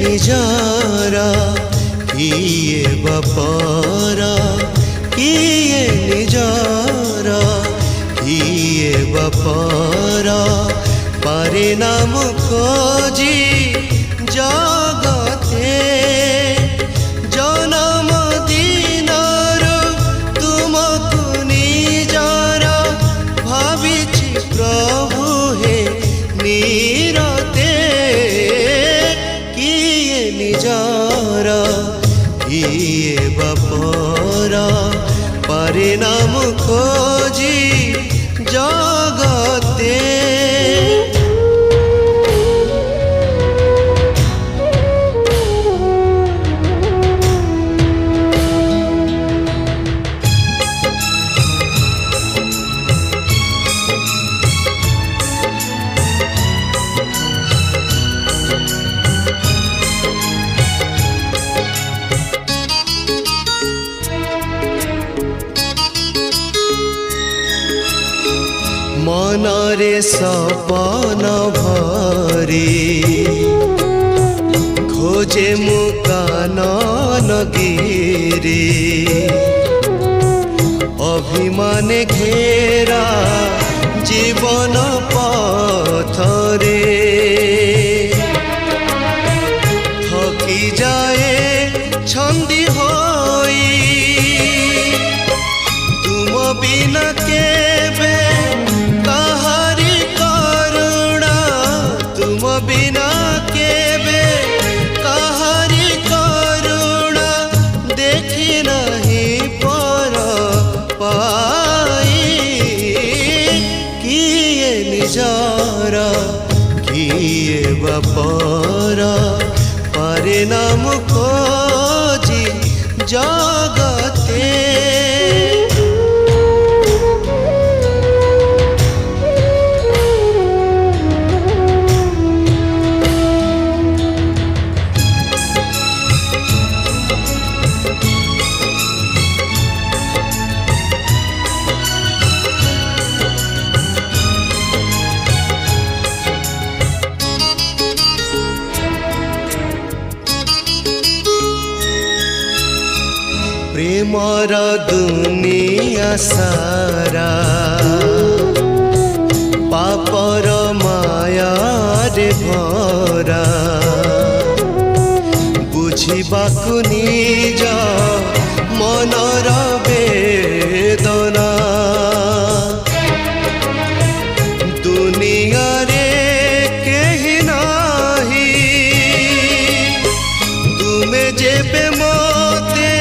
ନିଜର କିଏ ବାପର କିଏ ନିଜର କିଏ ବାପର ପରିଣାମ ଖୋଜି ଜଗତେ ଜନମ ଦିନରୁ ତୁମକୁ ନିଜର ଭାବିଛି ପ୍ରଭୁ ହେ ନିରତେ କିଏ ନିଜର କିଏ ବାପର ପରିଣାମ ଖୋଜି ଜଗତେ মনরে সপন ভরি খোঁজে মু কানন গিরি অভিমানে ঘেরা জীবন পথরে থকি যায় ছন্দি হই তুম বিনা কেবে কাহারি করুণা তুম বিনা কেবে কাহারি করুণা দেখি নাহি পর পাই কিয়ে নিজর কিয়ে বাপর परिणाम खोजी जगते प्रेमर दुनिया सारा पापर माया रे भरा बुझिबाकु निज मनर वेदना दुनिया रे केहि नाही तुमे जेबे मोते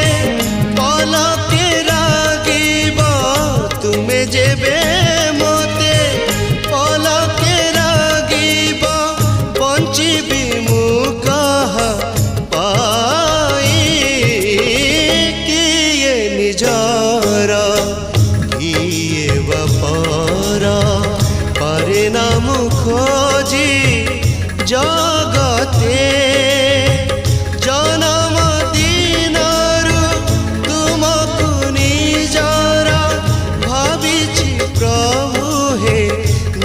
पलके रागिबा तुमे जेबे मोते पलके रागिबा बंचिबी मु कहा पाई किए निजर किए बापर परिणाम खोजी जगते जन्म दिनरू तुमको निजर भाविछि प्रभु हे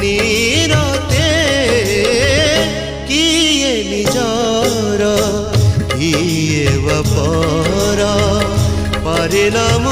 निरते किए निजर किए बापर परिणाम